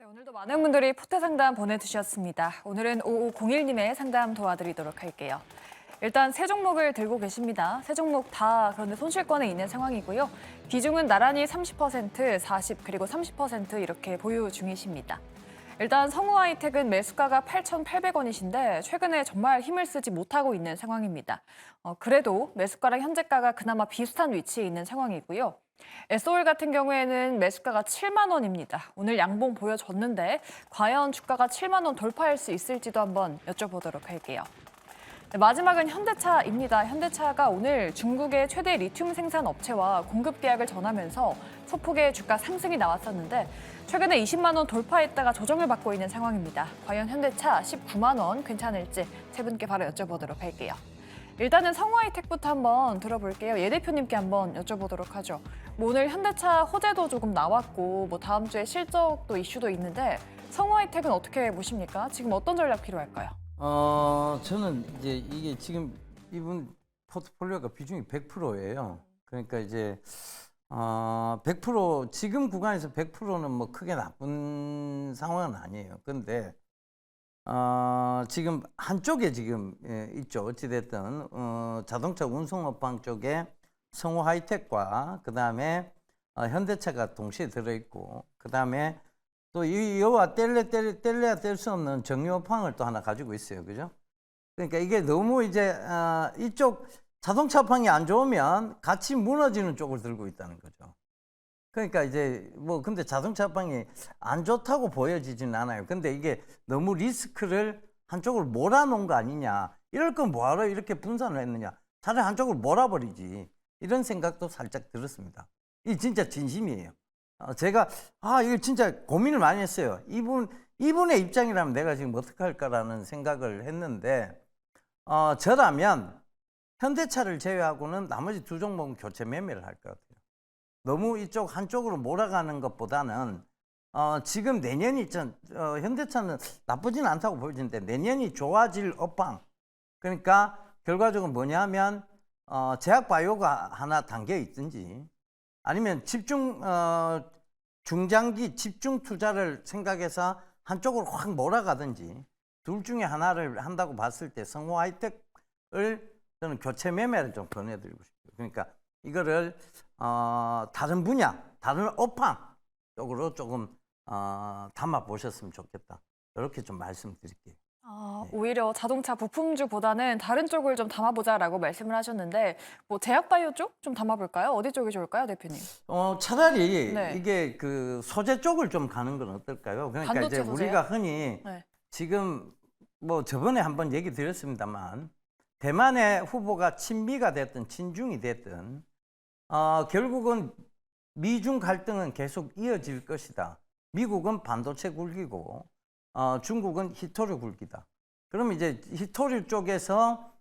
네, 오늘도 많은 분들이 포트 상담 보내주셨습니다. 오늘은 5501님의 상담 도와드리도록 할게요. 일단 세 종목을 들고 계십니다. 세 종목 다 그런데 손실권에 있는 상황이고요. 비중은 나란히 30%, 40, 그리고 30% 이렇게 보유 중이십니다. 일단 성우하이텍은 매수가가 8,800원이신데 최근에 정말 힘을 쓰지 못하고 있는 상황입니다. 그래도 매수가랑 현재가가 그나마 비슷한 위치에 있는 상황이고요. 에스올 같은 경우에는 매수가가 7만 원입니다. 오늘 양봉 보여줬는데 과연 주가가 7만 원 돌파할 수 있을지도 한번 여쭤보도록 할게요. 네, 마지막은 현대차입니다. 현대차가 오늘 중국의 최대 리튬 생산 업체와 공급 계약을 전하면서 소폭의 주가 상승이 나왔었는데 최근에 20만 원 돌파했다가 조정을 받고 있는 상황입니다. 과연 현대차 19만 원 괜찮을지 세 분께 바로 여쭤보도록 할게요. 일단은 성우하이텍부터 한번 들어볼게요. 예 대표님께 한번 여쭤보도록 하죠. 뭐 오늘 현대차 호재도 조금 나왔고 뭐 다음 주에 실적도 이슈도 있는데 성우하이텍은 어떻게 보십니까? 지금 어떤 전략 필요할까요? 저는 이제 이게 지금 이분 포트폴리오가 비중이 100%예요. 그러니까 이제 100% 지금 구간에서 100%는 뭐 크게 나쁜 상황은 아니에요. 근데 지금 한쪽에 지금 있죠. 어찌됐든 자동차 운송업황 쪽에 성우하이텍과 그다음에 현대차가 동시에 들어있고 그다음에 또 여와 뗄래야 뗄 수 없는 정유업황을 또 하나 가지고 있어요. 그죠? 그러니까 이게 너무 이제 이쪽 자동차 업황이 안 좋으면 같이 무너지는 쪽을 들고 있다는 거죠. 그러니까 이제 뭐 근데 자동차 업황이 안 좋다고 보여지진 않아요. 근데 이게 너무 리스크를 한쪽으로 몰아놓은 거 아니냐. 이럴 건 뭐하러 이렇게 분산을 했느냐. 차라리 한쪽으로 몰아버리지. 이런 생각도 살짝 들었습니다. 이 진짜 진심이에요. 제가 이거 진짜 고민을 많이 했어요. 이분의 입장이라면 내가 지금 어떻게 할까라는 생각을 했는데 저라면 현대차를 제외하고는 나머지 두 종목은 교체 매매를 할 것 같아요. 너무 이쪽 한쪽으로 몰아가는 것보다는 지금 내년이 현대차는 나쁘진 않다고 보여지는데 내년이 좋아질 업황. 그러니까 결과적으로 뭐냐면 제약바이오가 하나 담겨 있든지 아니면 중장기 집중 투자를 생각해서 한쪽으로 확 몰아가든지 둘 중에 하나를 한다고 봤을 때 성우하이텍을 저는 교체 매매를 좀 권해드리고 싶어요. 그러니까 이거를 다른 분야, 다른 업황 쪽으로 조금 담아 보셨으면 좋겠다. 이렇게 좀 말씀드릴게요. 네. 오히려 자동차 부품주보다는 다른 쪽을 좀 담아보자라고 말씀을 하셨는데 뭐 제약바이오 쪽 좀 담아볼까요? 어디 쪽이 좋을까요, 대표님? 차라리 네. 이게 그 소재 쪽을 좀 가는 건 어떨까요? 그러니까 반도체 이제 소재요? 우리가 흔히 네. 지금 뭐 저번에 한번 얘기 드렸습니다만 대만의 후보가 친미가 됐든 친중이 됐든 결국은 미중 갈등은 계속 이어질 것이다. 미국은 반도체 굴기고 중국은 히토류 굴기다. 그럼 이제 히토류 쪽에서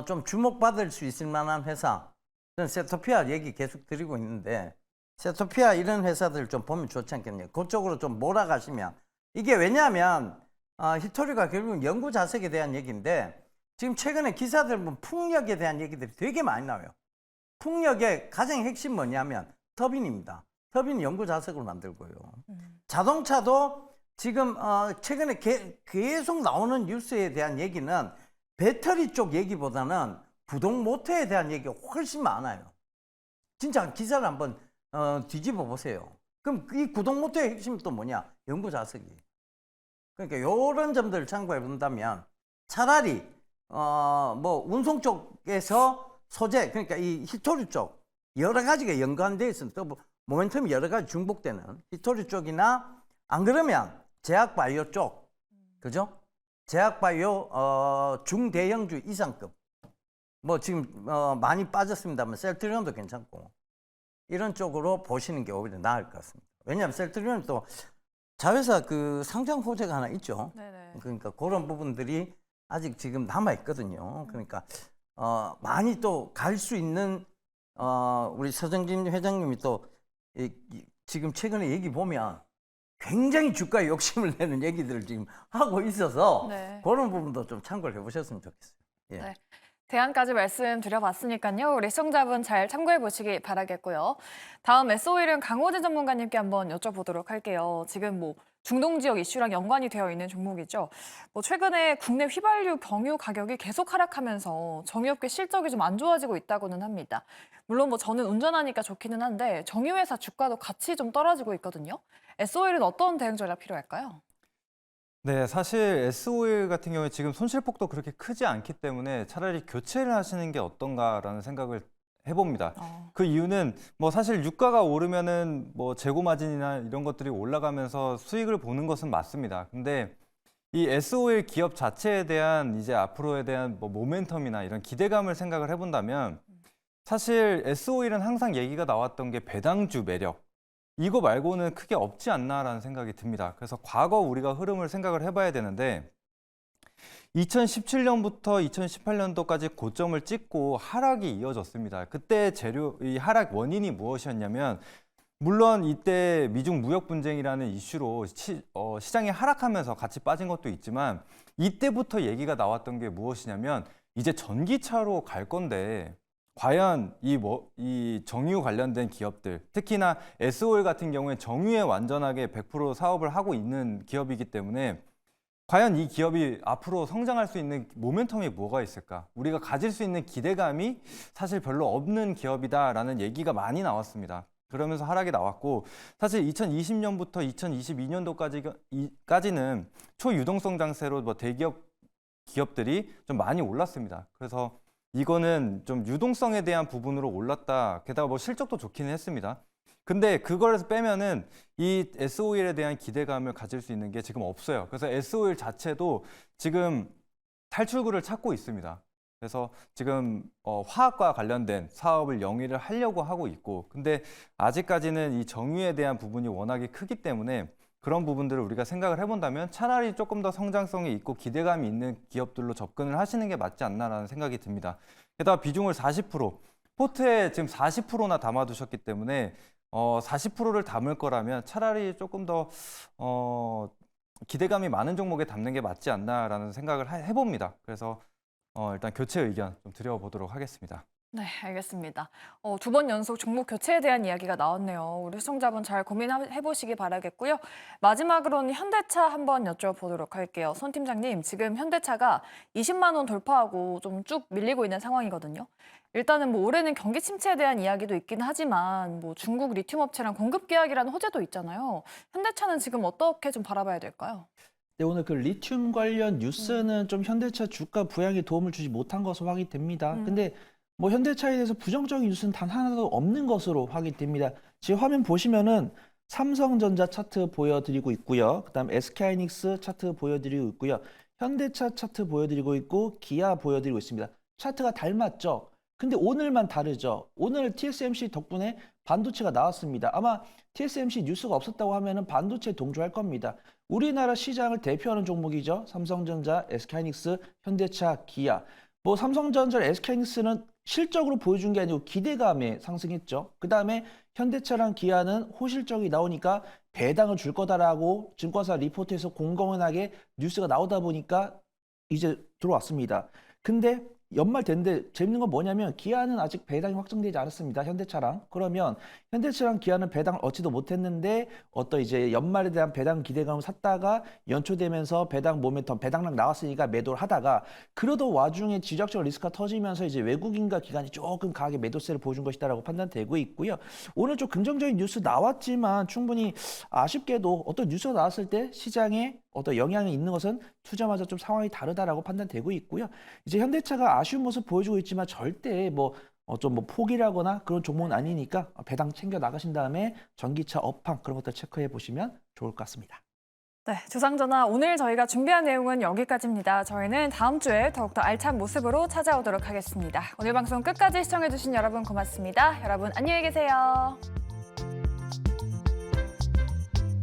좀 주목받을 수 있을 만한 회사, 저는 세토피아 얘기 계속 드리고 있는데 세토피아 이런 회사들 좀 보면 좋지 않겠냐. 그쪽으로 좀 몰아가시면 이게 왜냐하면 히토류가 결국은 연구 자석에 대한 얘기인데 지금 최근에 기사들 보면 풍력에 대한 얘기들이 되게 많이 나와요. 풍력의 가장 핵심 뭐냐면 터빈입니다. 터빈 연구 자석을 만들고요. 자동차도 지금 최근에 계속 나오는 뉴스에 대한 얘기는 배터리 쪽 얘기보다는 부동 모터에 대한 얘기가 훨씬 많아요. 진짜 기사를 한번 뒤집어 보세요. 그럼 이 구동 모터의 핵심이 또 뭐냐? 연구 자석이. 그러니까 이런 점들을 참고해 본다면 차라리 뭐 운송 쪽에서 소재, 그러니까 이 히토류 쪽 여러 가지가 연관되어 있으면 또 모멘텀이 여러 가지 중복되는 히토류 쪽이나 안 그러면 제약바이오 쪽, 그죠? 제약바이오 중대형주 이상급. 뭐 지금 많이 빠졌습니다만 셀트리온도 괜찮고 이런 쪽으로 보시는 게 오히려 나을 것 같습니다. 왜냐하면 셀트리온은 또 자회사 그 상장 호재가 하나 있죠. 네네. 그러니까 그런 부분들이 아직 지금 남아 있거든요. 그러니까 많이 또 갈 수 있는 우리 서정진 회장님이 또 지금 최근에 얘기 보면 굉장히 주가에 욕심을 내는 얘기들을 지금 하고 있어서 네. 그런 부분도 좀 참고를 해보셨으면 좋겠어요. 예. 네. 대안까지 말씀드려봤으니까요. 우리 시청자분 잘 참고해 보시기 바라겠고요. 다음 SO일은 강호진 전문가님께 한번 여쭤보도록 할게요. 지금 뭐 중동 지역 이슈랑 연관이 되어 있는 종목이죠. 뭐 최근에 국내 휘발유 경유 가격이 계속 하락하면서 정유업계 실적이 좀 안 좋아지고 있다고는 합니다. 물론 뭐 저는 운전하니까 좋기는 한데 정유회사 주가도 같이 좀 떨어지고 있거든요. S-오일은 어떤 대응 전략 필요할까요? 네, 사실 S-오일 같은 경우에 지금 손실폭도 그렇게 크지 않기 때문에 차라리 교체를 하시는 게 어떤가라는 생각을 해봅니다. 그 이유는 뭐 사실 유가가 오르면은 뭐 재고 마진이나 이런 것들이 올라가면서 수익을 보는 것은 맞습니다. 근데 이 S-오일 기업 자체에 대한 이제 앞으로에 대한 뭐 모멘텀이나 이런 기대감을 생각을 해본다면 사실 S-오일은 항상 얘기가 나왔던 게 배당주 매력. 이거 말고는 크게 없지 않나라는 생각이 듭니다. 그래서 과거 우리가 흐름을 생각을 해봐야 되는데 2017년부터 2018년도까지 고점을 찍고 하락이 이어졌습니다. 그때 이 하락 원인이 무엇이었냐면 물론 이때 미중 무역 분쟁이라는 이슈로 시장이 하락하면서 같이 빠진 것도 있지만 이때부터 얘기가 나왔던 게 무엇이냐면 이제 전기차로 갈 건데 과연 이 정유 관련된 기업들, 특히나 S-오일 같은 경우에 정유에 완전하게 100% 사업을 하고 있는 기업이기 때문에 과연 이 기업이 앞으로 성장할 수 있는 모멘텀이 뭐가 있을까? 우리가 가질 수 있는 기대감이 사실 별로 없는 기업이다라는 얘기가 많이 나왔습니다. 그러면서 하락이 나왔고 사실 2020년부터 2022년도까지는 초유동성 장세로 뭐 기업들이 좀 많이 올랐습니다. 그래서 이거는 좀 유동성에 대한 부분으로 올랐다. 게다가 뭐 실적도 좋기는 했습니다. 근데 그걸 빼면은 이 S-오일에 대한 기대감을 가질 수 있는 게 지금 없어요. 그래서 S-오일 자체도 지금 탈출구를 찾고 있습니다. 그래서 지금 화학과 관련된 사업을 영위를 하려고 하고 있고, 근데 아직까지는 이 정유에 대한 부분이 워낙에 크기 때문에 그런 부분들을 우리가 생각을 해본다면 차라리 조금 더 성장성이 있고 기대감이 있는 기업들로 접근을 하시는 게 맞지 않나라는 생각이 듭니다. 게다가 비중을 40%, 포트에 지금 40%나 담아두셨기 때문에 40%를 담을 거라면 차라리 조금 더 기대감이 많은 종목에 담는 게 맞지 않나라는 생각을 해봅니다. 그래서 일단 교체 의견 좀 드려보도록 하겠습니다. 네, 알겠습니다. 두 번 연속 종목 교체에 대한 이야기가 나왔네요. 우리 시청자분 잘 고민해보시기 바라겠고요. 마지막으로는 현대차 한번 여쭤보도록 할게요. 손 팀장님, 지금 현대차가 20만 원 돌파하고 좀 쭉 밀리고 있는 상황이거든요. 일단은 뭐 올해는 경기 침체에 대한 이야기도 있긴 하지만 뭐 중국 리튬 업체랑 공급 계약이라는 호재도 있잖아요. 현대차는 지금 어떻게 좀 바라봐야 될까요? 네, 오늘 그 리튬 관련 뉴스는 좀 현대차 주가 부양에 도움을 주지 못한 것으로 확인됩니다. 근데 뭐 현대차에 대해서 부정적인 뉴스는 단 하나도 없는 것으로 확인됩니다. 지금 화면 보시면은 삼성전자 차트 보여드리고 있고요. 그다음 SK하이닉스 차트 보여드리고 있고요. 현대차 차트 보여드리고 있고 기아 보여드리고 있습니다. 차트가 닮았죠? 근데 오늘만 다르죠. 오늘 TSMC 덕분에 반도체가 나왔습니다. 아마 TSMC 뉴스가 없었다고 하면은 반도체 동조할 겁니다. 우리나라 시장을 대표하는 종목이죠. 삼성전자, SK하이닉스, 현대차, 기아. 뭐 삼성전자, SK하이닉스는 실적으로 보여준 게 아니고 기대감에 상승했죠. 그 다음에 현대차랑 기아는 호실적이 나오니까 배당을 줄 거다라고 증권사 리포트에서 공공연하게 뉴스가 나오다 보니까 이제 들어왔습니다. 근데 연말 됐는데 재밌는 건 뭐냐면 기아는 아직 배당이 확정되지 않았습니다. 현대차랑. 그러면 현대차랑 기아는 배당을 얻지도 못했는데 어떤 이제 연말에 대한 배당 기대감을 샀다가 연초되면서 배당 모멘텀, 배당락 나왔으니까 매도를 하다가 그러던 와중에 지적적 리스크가 터지면서 이제 외국인과 기관이 조금 강하게 매도세를 보여준 것이다라고 판단되고 있고요. 오늘 좀 긍정적인 뉴스 나왔지만 충분히 아쉽게도 어떤 뉴스가 나왔을 때 시장에 어떤 영향이 있는 것은 투자마저 좀 상황이 다르다라고 판단되고 있고요. 이제 현대차가 아쉬운 모습 보여주고 있지만 절대 뭐 좀 뭐 포기라거나 그런 종목은 아니니까 배당 챙겨 나가신 다음에 전기차 업황 그런 것들 체크해 보시면 좋을 것 같습니다. 네, 주상전화 오늘 저희가 준비한 내용은 여기까지입니다. 저희는 다음 주에 더욱더 알찬 모습으로 찾아오도록 하겠습니다. 오늘 방송 끝까지 시청해주신 여러분 고맙습니다. 여러분 안녕히 계세요.